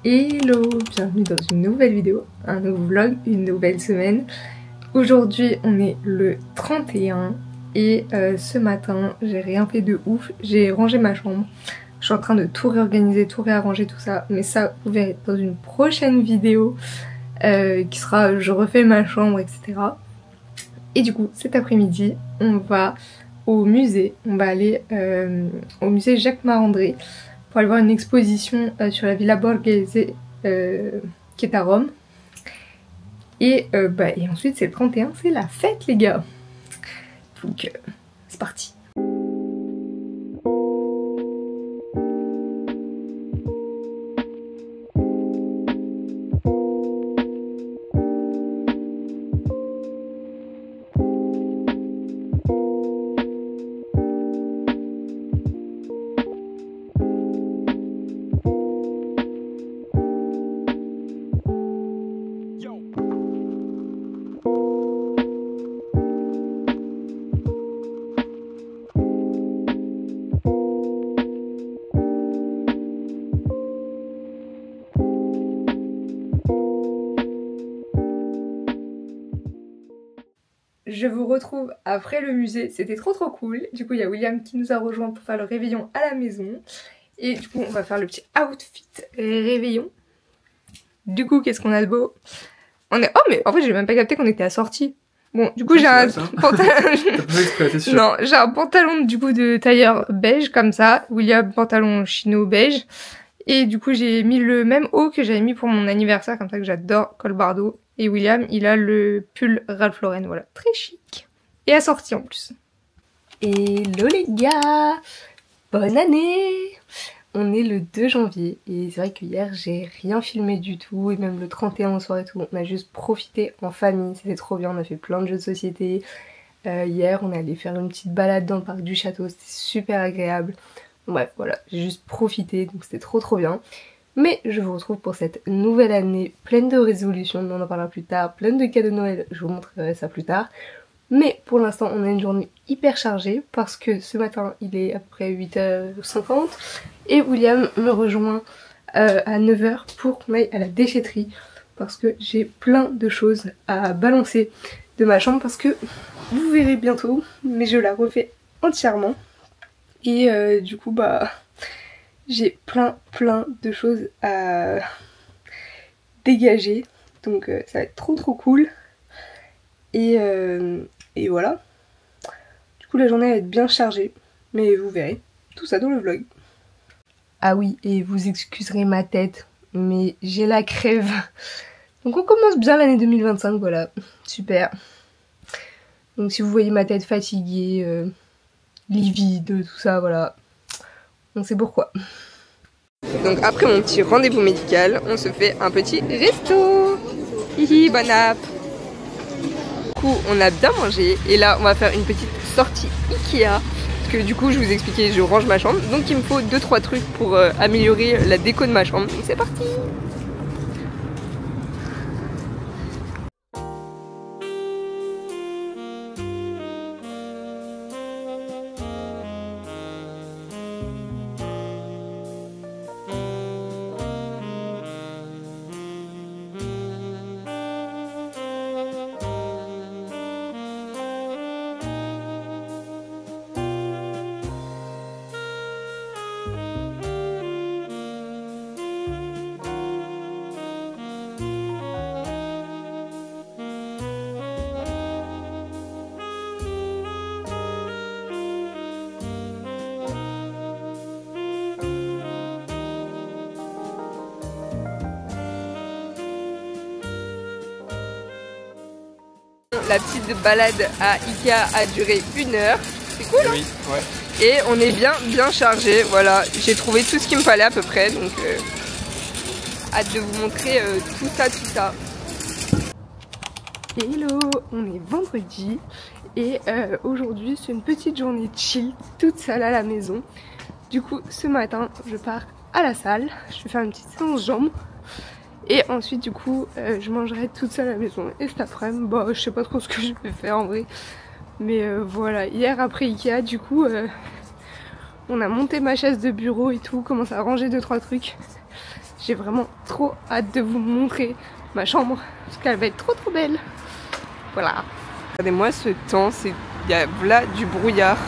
Hello, bienvenue dans une nouvelle vidéo, un nouveau vlog, une nouvelle semaine. Aujourd'hui on est le 31 et ce matin j'ai rien fait de ouf, j'ai rangé ma chambre. Je suis en train de tout réorganiser, tout réarranger, tout ça, mais ça vous verrez dans une prochaine vidéo qui sera je refais ma chambre, etc. Et du coup cet après-midi on va au musée, on va aller au musée Jacques Marandré pour aller voir une exposition sur la Villa Borghese qui est à Rome. Et ensuite c'est le 31, c'est la fête les gars. Donc c'est parti. Je vous retrouve après le musée, c'était trop cool. Du coup il y a William qui nous a rejoint pour faire le réveillon à la maison. Et du coup on va faire le petit outfit réveillon. Du coup qu'est-ce qu'on a de beau? On est... Oh mais en fait j'ai même pas capté qu'on était assortis. Bon du coup j'ai un pantalon... Non, j'ai un pantalon du coup de tailleur beige comme ça. William pantalon chino beige. Et du coup j'ai mis le même haut que j'avais mis pour mon anniversaire, comme ça que j'adore, col bardeau. Et William, il a le pull Ralph Lauren, voilà, très chic. Et assorti en plus. Hello les gars, bonne année. On est le 2 janvier et c'est vrai que hier j'ai rien filmé du tout. Et même le 31 au soir et tout, on a juste profité en famille, c'était trop bien. On a fait plein de jeux de société. Hier on est allé faire une petite balade dans le parc du château, c'était super agréable. Bref voilà, j'ai juste profité, donc c'était trop bien. Mais je vous retrouve pour cette nouvelle année pleine de résolutions, on en parlera plus tard, pleine de cadeaux de Noël, je vous montrerai ça plus tard. Mais pour l'instant on a une journée hyper chargée parce que ce matin il est à peu près 8h50 et William me rejoint à 9h pour qu'on aille à la déchetterie parce que j'ai plein de choses à balancer de ma chambre parce que vous verrez bientôt, mais je la refais entièrement et du coup bah... j'ai plein de choses à dégager, donc ça va être trop cool. Et voilà. Du coup la journée va être bien chargée, mais vous verrez tout ça dans le vlog. Ah oui, et vous excuserez ma tête, mais j'ai la crève. Donc on commence bien l'année 2025, voilà, super. Donc si vous voyez ma tête fatiguée, livide, tout ça, voilà. On sait pourquoi. Donc après mon petit rendez-vous médical, on se fait un petit resto. Hihi, bon app. Du coup, on a bien mangé et là, on va faire une petite sortie Ikea. Parce que du coup, je vous expliquais, je range ma chambre. Donc il me faut 2-3 trucs pour améliorer la déco de ma chambre. Donc c'est parti. La petite balade à Ikea a duré 1 heure. C'est cool, oui, hein, ouais. Et on est bien chargé. Voilà, j'ai trouvé tout ce qu'il me fallait à peu près. Donc, hâte de vous montrer tout ça. Hello, on est vendredi. Et aujourd'hui, c'est une petite journée chill, toute seule à la maison. Du coup, ce matin, je pars à la salle. Je vais faire une petite séance jambes. Et ensuite du coup je mangerai toute seule à la maison. Et cet après-midi, bah je sais pas trop ce que je vais faire en vrai. Mais voilà, hier après Ikea du coup on a monté ma chaise de bureau et tout, commencé à ranger 2-3 trucs. j'ai vraiment trop hâte de vous montrer ma chambre parce qu'elle va être trop belle. Voilà. Regardez-moi ce temps, il y a là du brouillard.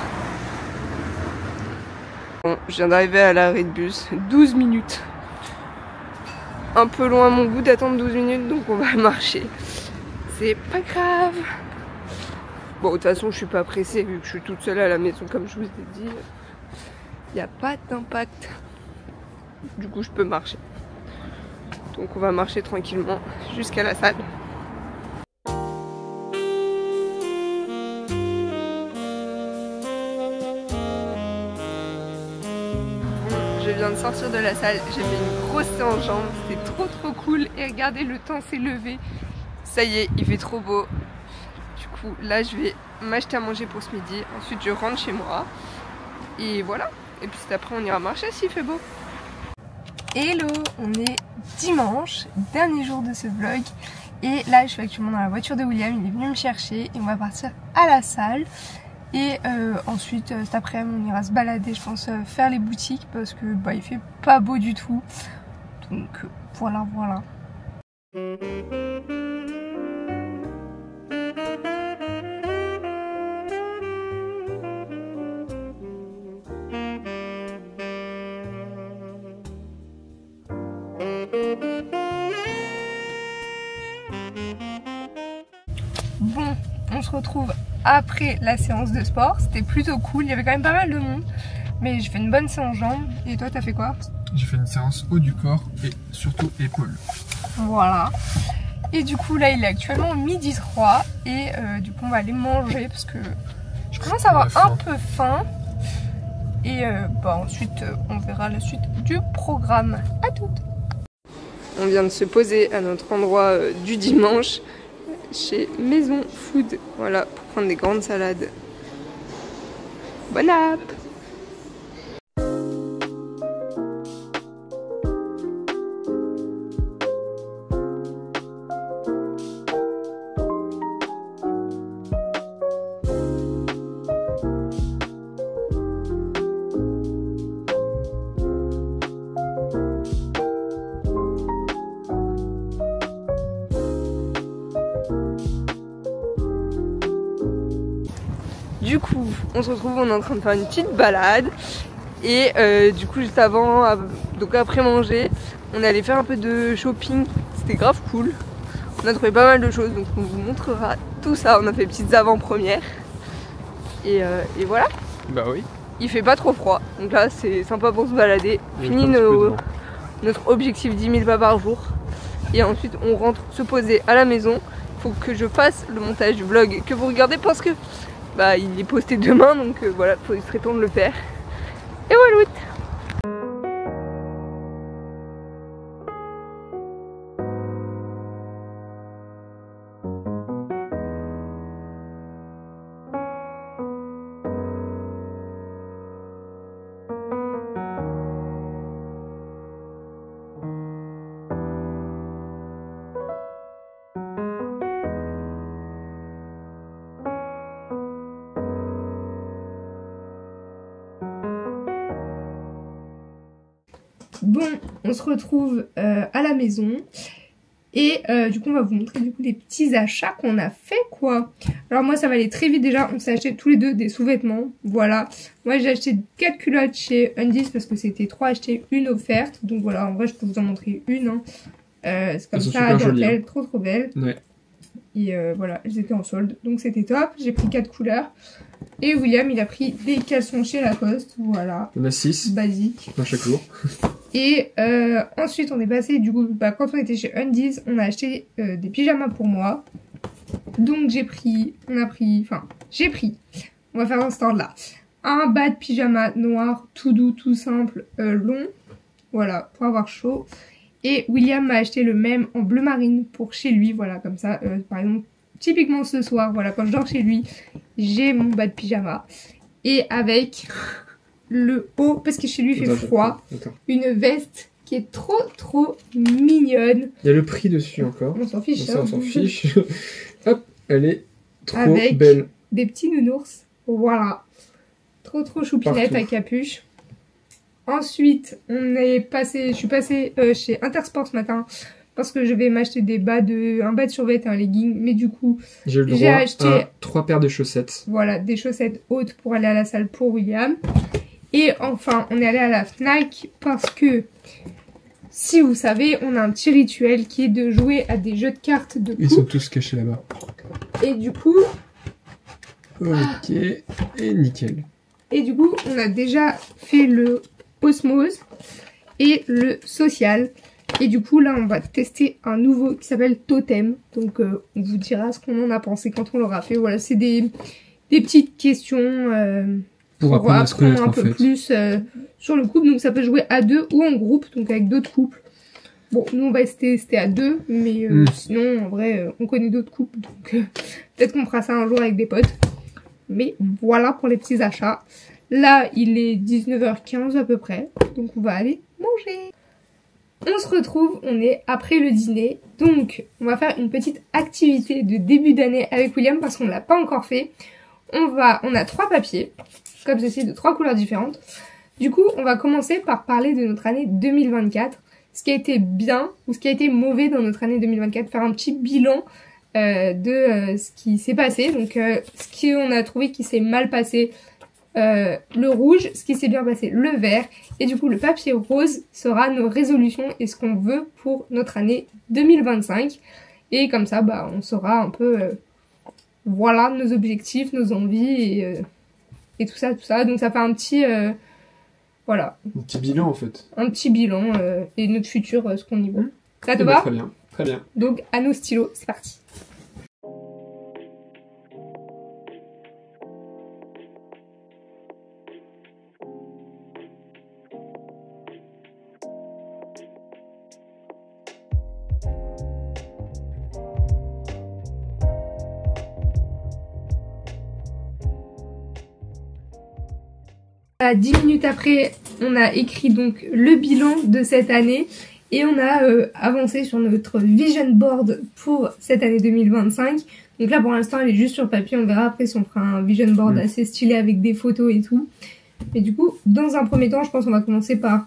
Bon, je viens d'arriver à l'arrêt de bus, 12 minutes. Un peu loin à mon goût d'attendre 12 minutes, donc on va marcher. C'est pas grave. Bon, de toute façon, je suis pas pressée vu que je suis toute seule à la maison, comme je vous ai dit. Il n'y a pas d'impact. Du coup, je peux marcher. Donc on va marcher tranquillement jusqu'à la salle. Je viens de sortir de la salle, j'ai fait une grosse séance jambes, c'était trop cool et regardez le temps s'est levé. Ça y est, il fait trop beau. Du coup là je vais m'acheter à manger pour ce midi, ensuite je rentre chez moi et voilà. Et puis c'est après on ira marcher s'il fait beau. Hello, on est dimanche, dernier jour de ce vlog et là je suis actuellement dans la voiture de William, il est venu me chercher et on va partir à la salle. Et ensuite cet après-midi on ira se balader, je pense faire les boutiques parce que bah il fait pas beau du tout. Donc voilà. Bon, on se retrouve après la séance de sport, c'était plutôt cool, il y avait quand même pas mal de monde, mais j'ai fait une bonne séance jambes. Et toi t'as fait quoi? J'ai fait une séance haut du corps et surtout épaules. Voilà. Et du coup là il est actuellement 12h03 et du coup on va aller manger parce que je commence à avoir un peu faim. Et bah ensuite on verra la suite du programme. À toutes. On vient de se poser à notre endroit du dimanche chez Maison Food, voilà, pour prendre des grandes salades. Bon app! Du coup, on se retrouve, on est en train de faire une petite balade. Et du coup, juste avant, donc après manger, on est allé faire un peu de shopping. C'était grave cool. On a trouvé pas mal de choses, donc on vous montrera tout ça. On a fait des petites avant-premières. Et voilà. Bah oui. Il fait pas trop froid, donc là c'est sympa pour se balader. Fini notre objectif 10 000 pas par jour. Et ensuite on rentre se poser à la maison. Faut que je fasse le montage du vlog que vous regardez parce que bah il est posté demain, donc voilà, il serait temps de le faire. Et voilà. Bon, on se retrouve à la maison et du coup on va vous montrer du coup les petits achats qu'on a fait quoi. Alors moi ça va aller très vite déjà, on s'est acheté tous les deux des sous-vêtements, voilà. Moi j'ai acheté 4 culottes chez Undies parce que c'était 3 achetés, une offerte, donc voilà, en vrai je peux vous en montrer une. Hein. C'est comme ça, dentelle, trop belle. Ouais. Et voilà, elles étaient en solde, donc c'était top. J'ai pris 4 couleurs. Et William, il a pris des caleçons chez Lacoste, voilà. On a 6. Basique. Dans chaque jour. Et ensuite, on est passé, du coup, bah, quand on était chez Undies, on a acheté des pyjamas pour moi. Donc j'ai pris, on va faire un stand là. Un bas de pyjama noir, tout doux, tout simple, long. Voilà, pour avoir chaud. Et William m'a acheté le même en bleu marine pour chez lui, voilà, comme ça, par exemple, typiquement ce soir, voilà, quand je dors chez lui, j'ai mon bas de pyjama. Et avec le haut, parce que chez lui il fait froid, une veste qui est trop mignonne. Il y a le prix dessus encore. On s'en fiche. On s'en fiche. Hop, elle est trop avec belle. Des petits nounours, voilà. Trop choupinette à capuche. Ensuite, je suis passée chez Intersport ce matin parce que je vais m'acheter un bas de survêt et un legging. Mais du coup, j'ai le droit à 3 paires de chaussettes. Voilà, des chaussettes hautes pour aller à la salle pour William. Et enfin, on est allé à la Fnac parce que, si vous savez, on a un petit rituel qui est de jouer à des jeux de cartes de couple. Ils sont tous cachés là-bas. Et du coup... Ok, et nickel. Et du coup, on a déjà fait le Osmose et le Social. Et du coup, là, on va tester un nouveau qui s'appelle Totem. Donc, on vous dira ce qu'on en a pensé quand on l'aura fait. Voilà, c'est des petites questions pour apprendre à se connaître un peu plus sur le couple. Donc, ça peut jouer à 2 ou en groupe, donc avec d'autres couples. Bon, nous, on va tester à 2, mais sinon, en vrai, on connaît d'autres couples. Donc, peut-être qu'on fera ça un jour avec des potes. Mais voilà pour les petits achats. Là, il est 19h15 à peu près. Donc, on va aller manger. On se retrouve, on est après le dîner. Donc, on va faire une petite activité de début d'année avec William parce qu'on ne l'a pas encore fait. On a 3 papiers, comme ceci, de 3 couleurs différentes. Du coup, on va commencer par parler de notre année 2024. Ce qui a été bien ou ce qui a été mauvais dans notre année 2024. Faire un petit bilan de ce qui s'est passé. Donc, ce qu'on a trouvé qui s'est mal passé, le rouge, ce qui s'est bien passé, le vert. Et du coup, le papier rose sera nos résolutions et ce qu'on veut pour notre année 2025. Et comme ça, bah, on saura un peu, voilà, nos objectifs, nos envies et tout ça, tout ça. Donc, ça fait un petit, voilà. Un petit bilan, en fait. Un petit bilan et notre futur, ce qu'on y veut. Ça te va ? Très bien, très bien. Donc, à nos stylos, c'est parti. À 10 minutes après, on a écrit donc le bilan de cette année et on a avancé sur notre vision board pour cette année 2025. Donc là pour l'instant elle est juste sur papier, on verra après si on fera un vision board assez stylé avec des photos et tout. Mais du coup, dans un premier temps, je pense qu'on va commencer par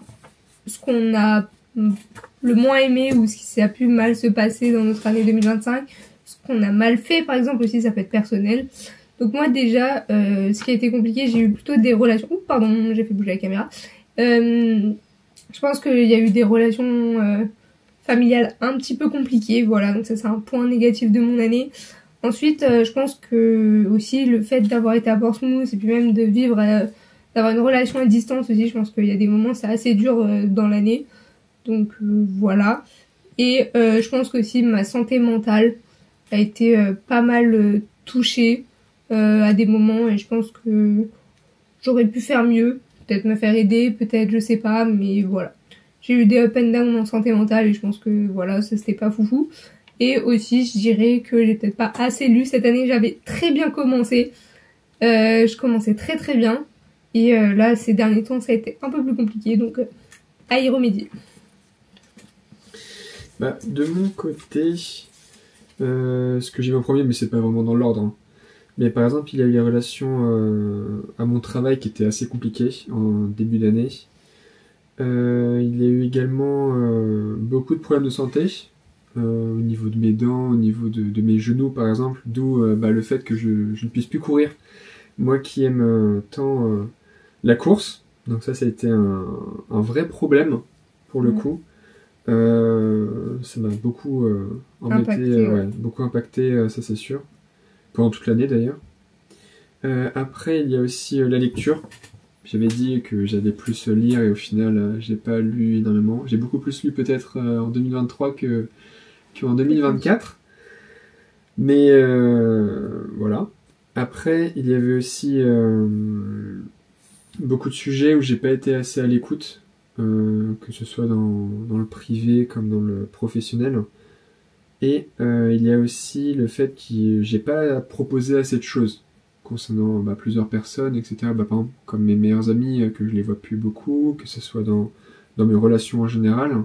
ce qu'on a le moins aimé ou ce qui a pu mal se passer dans notre année 2025. Ce qu'on a mal fait par exemple aussi, ça peut être personnel. Donc moi déjà, ce qui a été compliqué, j'ai eu plutôt des relations... Ouh, pardon, j'ai fait bouger la caméra. Je pense qu'il y a eu des relations familiales un petit peu compliquées, voilà. Donc ça c'est un point négatif de mon année. Ensuite, je pense que aussi le fait d'avoir été à Portsmouth et puis même de vivre, d'avoir une relation à distance aussi, je pense qu'il y a des moments c'est assez dur dans l'année. Donc voilà. Et je pense qu'aussi ma santé mentale a été pas mal touchée. À des moments et je pense que j'aurais pu faire mieux, peut-être me faire aider, peut-être je sais pas, mais voilà. J'ai eu des up and down en santé mentale et je pense que voilà, ça c'était pas foufou. Et aussi je dirais que j'ai peut-être pas assez lu cette année, j'avais très bien commencé, je commençais très très bien et là ces derniers temps ça a été un peu plus compliqué donc à y remédier. Bah, de mon côté, ce que j'ai vu en premier, mais c'est pas vraiment dans l'ordre, hein. Mais par exemple, il y a eu les relations à mon travail qui étaient assez compliquées en début d'année. Il y a eu également beaucoup de problèmes de santé au niveau de mes dents, au niveau de mes genoux par exemple, d'où le fait que je ne puisse plus courir. Moi qui aime tant la course, donc ça a été un vrai problème pour le coup. Ça m'a beaucoup embêté, beaucoup impacté, ça c'est sûr. Pendant toute l'année d'ailleurs. Après, il y a aussi la lecture. J'avais dit que j'allais plus lire et au final, j'ai pas lu énormément. J'ai beaucoup plus lu peut-être en 2023 qu'en 2024. Mais voilà. Après, il y avait aussi beaucoup de sujets où j'ai pas été assez à l'écoute, que ce soit dans le privé comme dans le professionnel. Et il y a aussi le fait que j'ai pas proposé assez de choses concernant plusieurs personnes, etc. Par exemple, comme mes meilleurs amis, que je les vois plus beaucoup, que ce soit dans mes relations en général.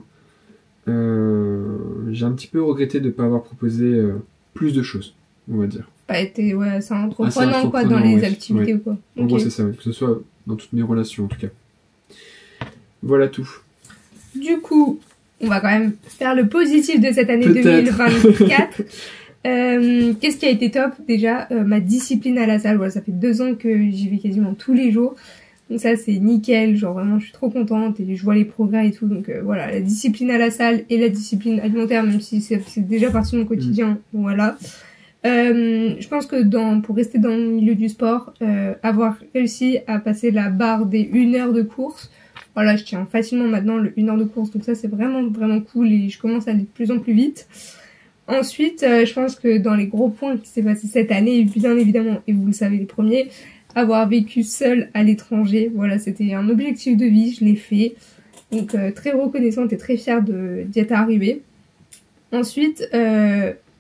J'ai un petit peu regretté de ne pas avoir proposé plus de choses, on va dire. Pas été, c'est entreprenant quoi, dans les activités ou quoi. En gros, c'est ça, que ce soit dans toutes mes relations en tout cas. Voilà tout. Du coup, on va quand même faire le positif de cette année Peut-être. 2024. Qu'est-ce qui a été top? Déjà, ma discipline à la salle. Voilà, ça fait 2 ans que j'y vais quasiment tous les jours. Donc ça, c'est nickel. Genre vraiment, je suis trop contente et je vois les progrès et tout. Donc voilà, la discipline à la salle et la discipline alimentaire, même si c'est déjà partie de mon quotidien. Voilà. Je pense que pour rester dans le milieu du sport, avoir réussi à passer la barre des 1 heure de course, voilà, je tiens facilement maintenant le 1 heure de course, donc ça c'est vraiment vraiment cool et je commence à aller de plus en plus vite. Ensuite, je pense que dans les gros points qui s'est passé cette année, bien évidemment, et vous le savez les premiers, avoir vécu seule à l'étranger, voilà, c'était un objectif de vie, je l'ai fait, donc très reconnaissante et très fière d'y être arrivée. Ensuite,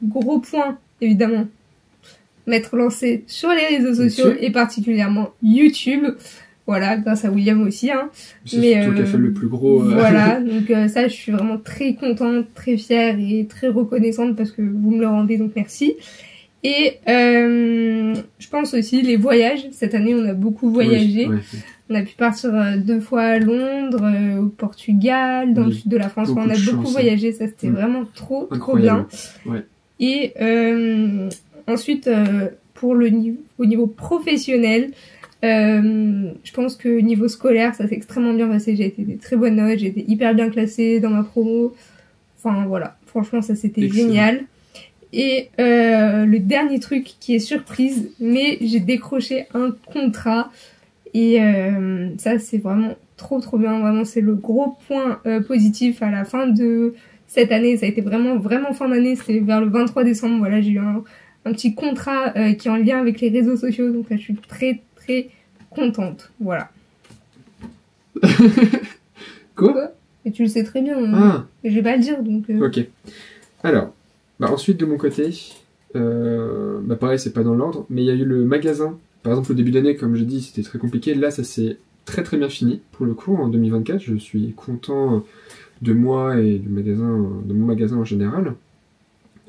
gros point, évidemment, m'être lancée sur les réseaux sociaux et particulièrement YouTube. Voilà, grâce à William aussi. Hein. C'est surtout qui a fait le plus gros. Voilà, donc ça, je suis vraiment très contente, très fière et très reconnaissante parce que vous me le rendez, donc merci. Et je pense aussi les voyages. Cette année, on a beaucoup voyagé. Oui. On a pu partir 2 fois à Londres, au Portugal, dans le sud de la France. On a beaucoup voyagé, ça c'était vraiment trop bien. Ouais. Et ensuite, au niveau professionnel, je pense que niveau scolaire, ça s'est extrêmement bien passé. J'ai été des très bonnes notes, j'ai été hyper bien classée dans ma promo. Enfin voilà, franchement ça c'était génial. Et le dernier truc qui est surprise, mais j'ai décroché un contrat. Et ça c'est vraiment trop bien, vraiment c'est le gros point positif à la fin de cette année. Ça a été vraiment fin d'année, c'était vers le 23 décembre, voilà, j'ai eu un petit contrat qui est en lien avec les réseaux sociaux, donc là je suis très contente, voilà. Quoi? Et tu le sais très bien, mais je vais pas le dire, donc... Ok. Alors, ensuite de mon côté, pareil, c'est pas dans l'ordre, mais il y a eu le magasin. Par exemple, au début d'année, comme je dis, c'était très compliqué. Là, ça s'est très bien fini, pour le coup, en 2024. Je suis content de moi et de mon magasin en général.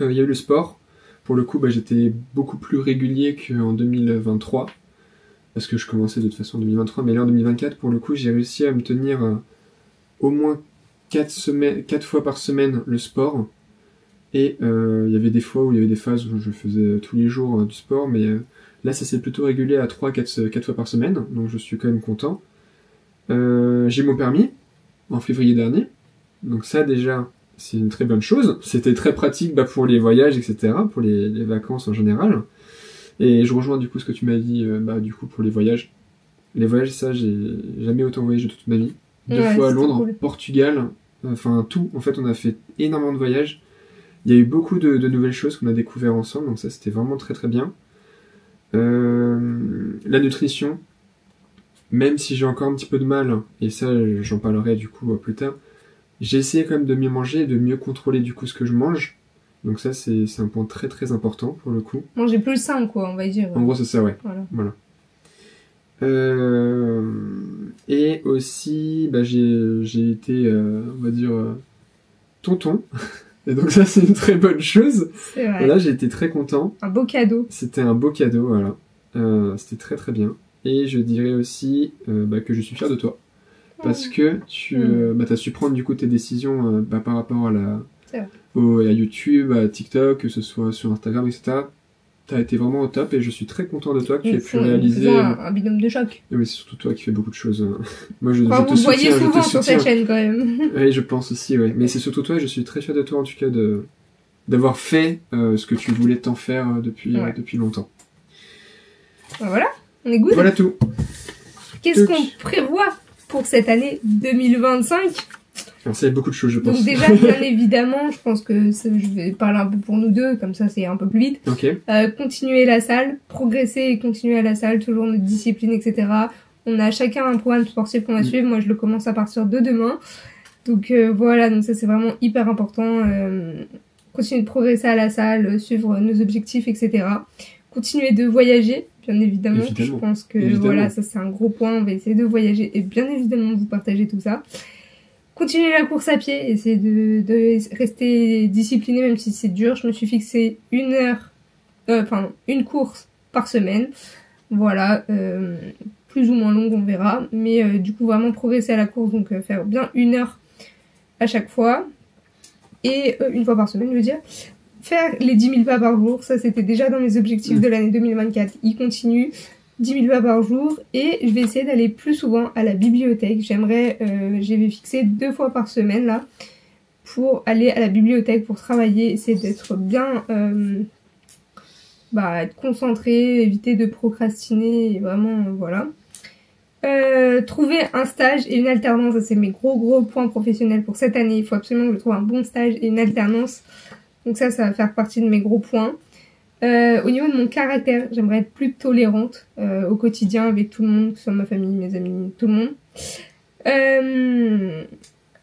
Il y a eu le sport. Pour le coup, j'étais beaucoup plus régulier qu'en 2023, parce que je commençais de toute façon en 2023, mais là en 2024, pour le coup, j'ai réussi à me tenir au moins 4 fois par semaine le sport. Et il y avait des fois où il y avait des phases où je faisais tous les jours du sport, mais là ça s'est plutôt régulé à 3-4 fois par semaine, donc je suis quand même content. J'ai mon permis en février dernier, donc ça déjà c'est une très bonne chose. C'était très pratique pour les voyages, etc., pour les vacances en général. Et je rejoins du coup ce que tu m'as dit du coup pour les voyages. Les voyages, ça j'ai jamais autant voyagé de toute ma vie. 2 fois à Londres, cool. Portugal, enfin tout. En fait on a fait énormément de voyages. Il y a eu beaucoup de nouvelles choses qu'on a découvert ensemble, donc ça c'était vraiment très bien. La nutrition, même si j'ai encore un petit peu de mal, et ça j'en parlerai du coup plus tard, j'ai essayé quand même de mieux manger et de mieux contrôler du coup ce que je mange. Donc ça c'est un point très important pour le coup. Manger plus sain quoi, on va dire. En gros c'est ça, ouais. Voilà. Et aussi j'ai été on va dire tonton. Et donc ça c'est une très bonne chose. C'est vrai. Voilà, j'ai été très content. Un beau cadeau. C'était un beau cadeau, voilà. C'était très bien. Et je dirais aussi que je suis fier de toi. Parce que tu as su prendre du coup tes décisions par rapport à YouTube, à TikTok, que ce soit sur Instagram, etc. T'as été vraiment au top et je suis très content de toi que tu aies pu réaliser... un binôme de choc. Et oui, c'est surtout toi qui fais beaucoup de choses. Moi, je te vous soutiens. Voyez souvent sur cette chaîne quand même. Oui, je pense aussi, oui. Mais c'est surtout toi, je suis très fier de toi en tout cas d'avoir fait ce que tu voulais tant faire depuis longtemps. Voilà, on est good. Voilà tout. Qu'est-ce qu'on prévoit pour cette année 2025 ? Alors ça, il y a beaucoup de choses, je pense. Donc déjà, bien évidemment, je pense que je vais parler un peu pour nous deux, comme ça c'est un peu plus vite. Ok. Continuer la salle, progresser et continuer à la salle, toujours notre discipline, etc. On a chacun un programme sportif qu'on va suivre. Moi, je le commence à partir de demain. Donc voilà, donc ça c'est vraiment hyper important. Continuer de progresser à la salle, suivre nos objectifs, etc. Continuer de voyager, bien évidemment. Je pense que voilà, ça c'est un gros point. On va essayer de voyager et bien évidemment vous partager tout ça. Continuer la course à pied, essayer de rester discipliné même si c'est dur. Je me suis fixé une course par semaine. Voilà, plus ou moins longue, on verra. Mais du coup, vraiment progresser à la course, donc faire bien 1 heure à chaque fois. Et 1 fois par semaine, je veux dire. Faire les 10 000 pas par jour, ça c'était déjà dans mes objectifs de l'année 2024. Il continue, 10 000 pas par jour. Et je vais essayer d'aller plus souvent à la bibliothèque. J'avais fixé 2 fois par semaine là, pour aller à la bibliothèque, pour travailler, essayer d'être bien... être concentré, éviter de procrastiner, et vraiment, voilà. Trouver un stage et une alternance, ça c'est mes gros points professionnels pour cette année. Il faut absolument que je trouve un bon stage et une alternance. Donc ça va faire partie de mes gros points. Au niveau de mon caractère, j'aimerais être plus tolérante au quotidien avec tout le monde, que ce soit ma famille, mes amis, tout le monde.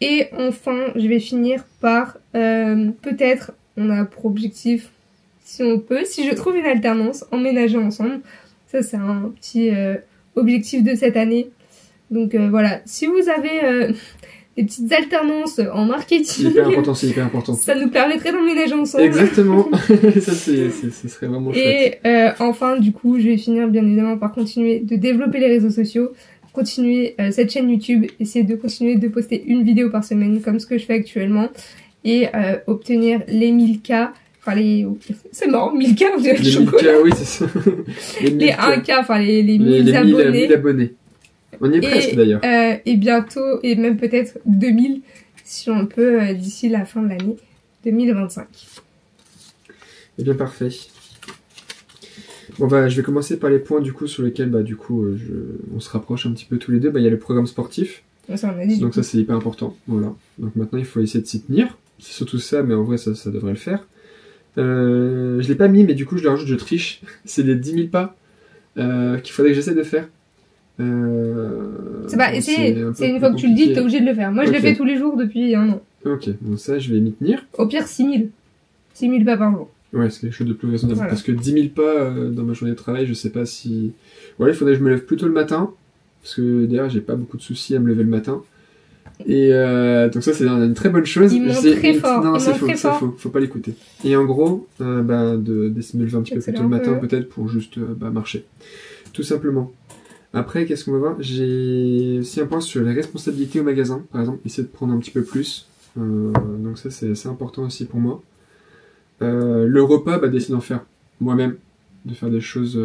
Et enfin, je vais finir par peut-être, on a pour objectif, si on peut, si je trouve une alternance, emménager ensemble. Ça c'est un petit objectif de cette année. Donc voilà, si vous avez des petites alternances en marketing, c'est hyper important. Ça nous permettrait d'emménager ensemble. Exactement. Ça ce serait vraiment chouette. Et enfin, du coup, je vais finir bien évidemment par continuer de développer les réseaux sociaux, continuer cette chaîne YouTube, essayer de continuer de poster une vidéo par semaine comme ce que je fais actuellement et obtenir les 1000K. Enfin, c'est marrant, 1000K, on dirait le chocolat. 1000K, oui, c'est ça. Les 1K, enfin les 1000 abonnés. 1000 abonnés. On y est presque d'ailleurs. Et bientôt, et même peut-être 2000, si on peut, d'ici la fin de l'année 2025. Eh bien, parfait. Bon, je vais commencer par les points du coup sur lesquels on se rapproche un petit peu tous les deux. Il y a le programme sportif. Ça, on a dit. Donc ça, c'est hyper important. Voilà. Donc maintenant, il faut essayer de s'y tenir. C'est surtout ça, mais en vrai, ça devrait le faire. Je l'ai pas mis, mais du coup, je le rajoute, je triche. C'est les 10 000 pas qu'il faudrait que j'essaie de faire. C'est pas essayer, c'est une fois que tu le dis, t'es obligé de le faire. Moi, je le fais tous les jours depuis 1 an. Ok, donc ça, je vais m'y tenir. Au pire, 6000. 6000 pas par jour. Ouais, c'est quelque chose de plus raisonnable. Voilà. Parce que 10 000 pas dans ma journée de travail, je sais pas si... Ouais, il faudrait que je me lève plus tôt le matin. Parce que d'ailleurs, j'ai pas beaucoup de soucis à me lever le matin. Et donc ça, c'est une très bonne chose. Il monte très fort. Non, c'est faux. Faut pas l'écouter. Et en gros, d'essayer de me lever un petit peu plus tôt le matin, peut-être, pour juste marcher. Tout simplement. Après, qu'est-ce qu'on va voir? J'ai aussi un point sur les responsabilités au magasin, par exemple, essayer de prendre un petit peu plus. Donc ça, c'est assez important aussi pour moi. Le repas, d'essayer d'en faire moi-même, de faire des choses...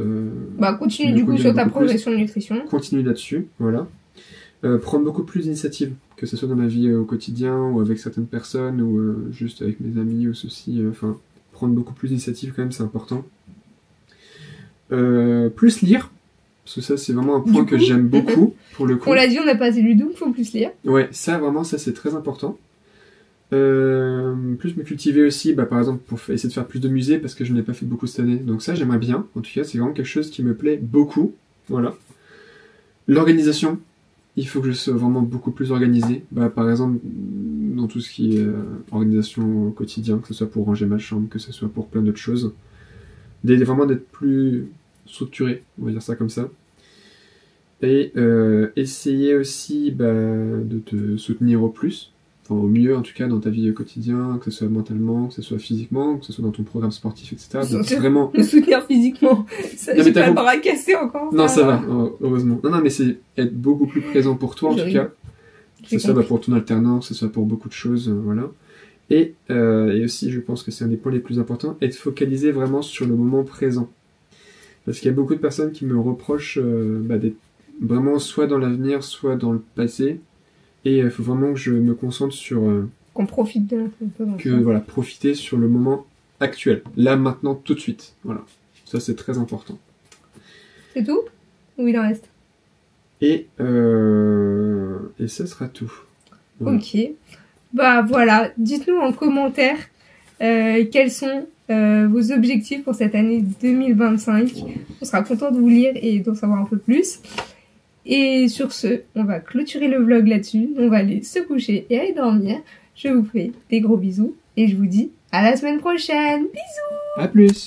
continue du coup sur ta progression de nutrition. Continue là-dessus, voilà. Prendre beaucoup plus d'initiatives, que ce soit dans ma vie au quotidien, ou avec certaines personnes, ou juste avec mes amis, ou ceci. Prendre beaucoup plus d'initiatives quand même, c'est important. Plus lire. Parce que ça, c'est vraiment un point que j'aime beaucoup, pour le coup. On l'a dit, on n'a pas assez lu, donc faut plus lire. Ouais, ça, c'est très important. Plus me cultiver aussi, par exemple, pour essayer de faire plus de musées, parce que je n'ai pas fait beaucoup cette année. Donc ça, j'aimerais bien. En tout cas, c'est vraiment quelque chose qui me plaît beaucoup. Voilà. L'organisation. Il faut que je sois vraiment beaucoup plus organisé. Par exemple, dans tout ce qui est organisation au quotidien, que ce soit pour ranger ma chambre, que ce soit pour plein d'autres choses. Vraiment d'être plus structuré, on va dire ça comme ça. Et essayer aussi de te soutenir au plus, au mieux en tout cas dans ta vie au quotidien, que ce soit mentalement, que ce soit physiquement, que ce soit dans ton programme sportif, etc. Donc, vraiment... Me soutenir physiquement, j'ai pas le bras cassé encore. Non, ça va, heureusement. Non, mais c'est être beaucoup plus présent pour toi en tout cas, que ce soit pour ton alternance, que ce soit pour beaucoup de choses, voilà. Et aussi, je pense que c'est un des points les plus importants, être focalisé vraiment sur le moment présent. Parce qu'il y a beaucoup de personnes qui me reprochent d'être vraiment soit dans l'avenir, soit dans le passé. Et il faut vraiment que je me concentre sur... qu'on profite de l'instant. Profiter sur le moment actuel. Là, maintenant, tout de suite. Voilà. Ça, c'est très important. C'est tout? Ou il en reste? Et ça sera tout. Voilà. Ok. Voilà. Dites-nous en commentaire quels sont vos objectifs pour cette année 2025. On sera content de vous lire et d'en savoir un peu plus. Et sur ce, on va clôturer le vlog là-dessus. On va aller se coucher et aller dormir. Je vous fais des gros bisous et je vous dis à la semaine prochaine. Bisous! À plus!